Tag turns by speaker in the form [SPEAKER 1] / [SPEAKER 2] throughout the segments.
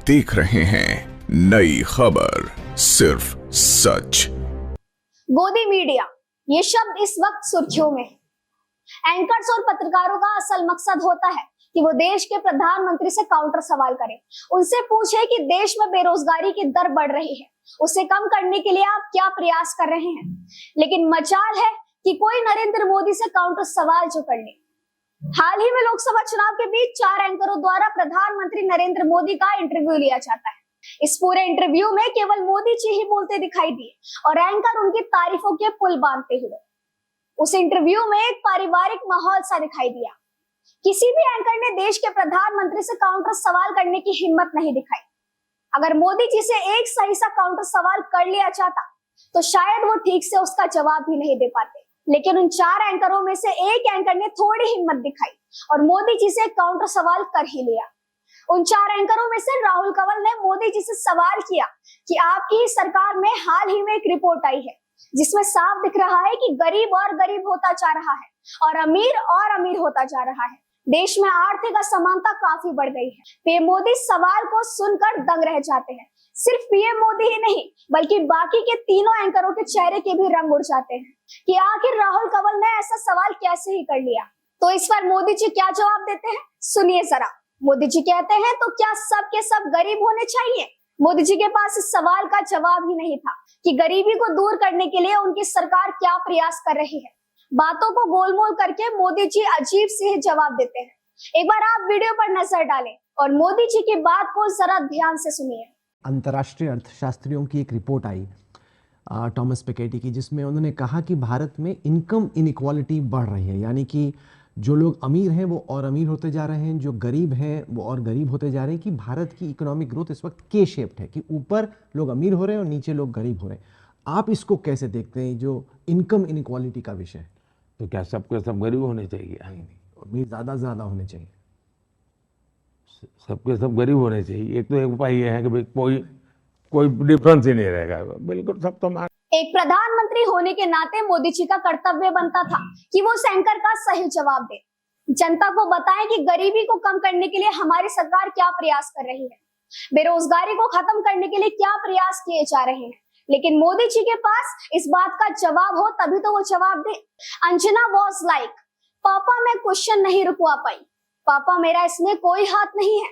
[SPEAKER 1] देख रहे हैं नई खबर, सिर्फ सच।
[SPEAKER 2] गोदी मीडिया, ये शब्द इस वक्त सुर्खियों में है। एंकर्स और पत्रकारों का असल मकसद होता है कि वो देश के प्रधानमंत्री से काउंटर सवाल करें, उनसे पूछे कि देश में बेरोजगारी की दर बढ़ रही है, उसे कम करने के लिए आप क्या प्रयास कर रहे हैं। लेकिन मजाल है कि कोई नरेंद्र मोदी से काउंटर सवाल जो कर ले। हाल ही में लोकसभा चुनाव के बीच 4 एंकरों द्वारा प्रधानमंत्री नरेंद्र मोदी का इंटरव्यू लिया जाता है। इस पूरे इंटरव्यू में केवल मोदी जी ही बोलते दिखाई दिए और एंकर उनकी तारीफों के पुल बांधते हुए। उस इंटरव्यू में एक पारिवारिक माहौल सा दिखाई दिया। किसी भी एंकर ने देश के प्रधानमंत्री से काउंटर सवाल करने की हिम्मत नहीं दिखाई। अगर मोदी जी से एक सही सा काउंटर सवाल कर लिया जाता तो शायद वो ठीक से उसका जवाब भी नहीं दे पाते। लेकिन उन 4 एंकरों में से एक एंकर ने थोड़ी हिम्मत दिखाई और मोदी जी से काउंटर सवाल कर ही लिया। उन 4 एंकरों में से राहुल कंवल ने मोदी जी से सवाल किया कि आपकी सरकार में हाल ही में एक रिपोर्ट आई है जिसमें साफ दिख रहा है कि गरीब और गरीब होता जा रहा है और अमीर होता जा रहा है। देश में आर्थिक असमानता काफी बढ़ गई है। पीएम मोदी सवाल को सुनकर दंग रह जाते हैं। सिर्फ पीएम मोदी ही नहीं बल्कि बाकी के तीनों एंकरों के चेहरे के भी रंग उड़ जाते हैं कि आखिर राहुल कंवल ने ऐसा सवाल कैसे ही कर लिया। तो इस पर मोदी जी क्या जवाब देते हैं, सुनिए जरा। मोदी जी कहते हैं, तो क्या सब के सब गरीब होने चाहिए? मोदी जी के पास इस सवाल का जवाब ही नहीं था कि गरीबी को दूर करने के लिए उनकी सरकार क्या प्रयास कर रही है। बातों को गोलमोल करके मोदी जी अजीब से जवाब देते हैं। एक बार आप वीडियो पर नजर डालें और मोदी जी की बात को जरा ध्यान से सुनिए।
[SPEAKER 3] अंतर्राष्ट्रीय अर्थशास्त्रियों की एक रिपोर्ट आई टॉमस पिकेटी की, जिसमें उन्होंने कहा कि भारत में इनकम इनइक्वालिटी बढ़ रही है, यानी कि जो लोग अमीर हैं वो और अमीर होते जा रहे हैं, जो गरीब हैं वो और गरीब होते जा रहे हैं। कि भारत की इकोनॉमिक ग्रोथ इस वक्त के शेप्ड है कि ऊपर लोग अमीर हो रहे हैं और नीचे लोग गरीब हो रहे हैं। आप इसको कैसे देखते हैं, जो इनकम इनइक्वालिटी का विषय है?
[SPEAKER 4] तो क्या सबके सब गरीब होने चाहिए?
[SPEAKER 3] अमीर ज़्यादा होने चाहिए।
[SPEAKER 4] सबके सब गरीब होने चाहिए। एक तो एक उपाय ये है कि भाई कोई डिफरेंस ही नहीं रहेगा, बिल्कुल सब तो
[SPEAKER 2] एक प्रधानमंत्री होने के नाते मोदी जी का कर्तव्य बनता था कि वो उस एंकर का सही जवाब दे, जनता को बताएं कि गरीबी को कम करने के लिए हमारी सरकार क्या प्रयास कर रही है, बेरोजगारी को खत्म करने के लिए क्या प्रयास किए जा रहे हैं। लेकिन मोदी जी के पास इस बात का जवाब हो तभी तो वो जवाब दे। अंजना वॉज लाइक, पापा मैं क्वेश्चन नहीं रुकवा पाई, पापा मेरा इसमें कोई हाथ नहीं है।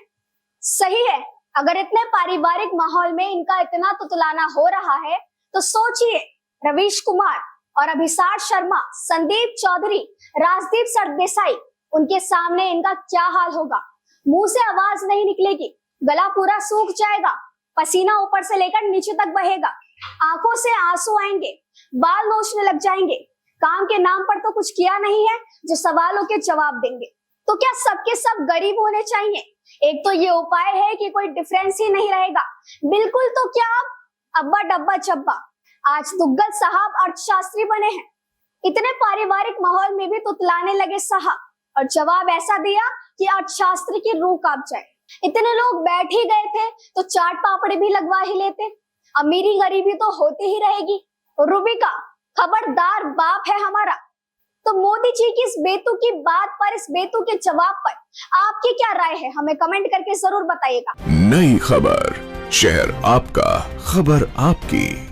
[SPEAKER 2] सही है, अगर इतने पारिवारिक माहौल में इनका इतना तुतलाना हो रहा है तो सोचिए रवीश कुमार और अभिसार शर्मा, संदीप चौधरी, राजदीप सरदेसाई, उनके सामने इनका क्या हाल होगा। मुंह से आवाज नहीं निकलेगी, गला पूरा सूख जाएगा, पसीना ऊपर से लेकर नीचे तक बहेगा, आंखों से आंसू आएंगे, बाल नोचने लग जाएंगे। काम के नाम पर तो कुछ किया नहीं है जो सवालों के जवाब देंगे। तो क्या सबके सब गरीब होने चाहिए? एक तो ये उपाय है कि कोई डिफरेंस ही नहीं रहेगा। बिल्कुल, तो क्या आप अब्बा डब्बा चब्बा, आज दुग्गल साहब अर्थशास्त्री बने हैं। इतने पारिवारिक माहौल में भी तुतलाने लगे साहब और जवाब ऐसा दिया कि अर्थशास्त्री की रूह कांप जाए। इतने लोग बैठ ही गए थे तो चाट पापड़ी भी लगवा ही लेते। अमीरी गरीबी तो होती ही रहेगी। रूबिका, खबरदार बाप है हमारा। तो मोदी जी की इस बेतुकी बात पर, इस बेतुके जवाब पर आपकी क्या राय है, हमें कमेंट करके जरूर बताइएगा।
[SPEAKER 1] नई खबर, शहर आपका, खबर आपकी।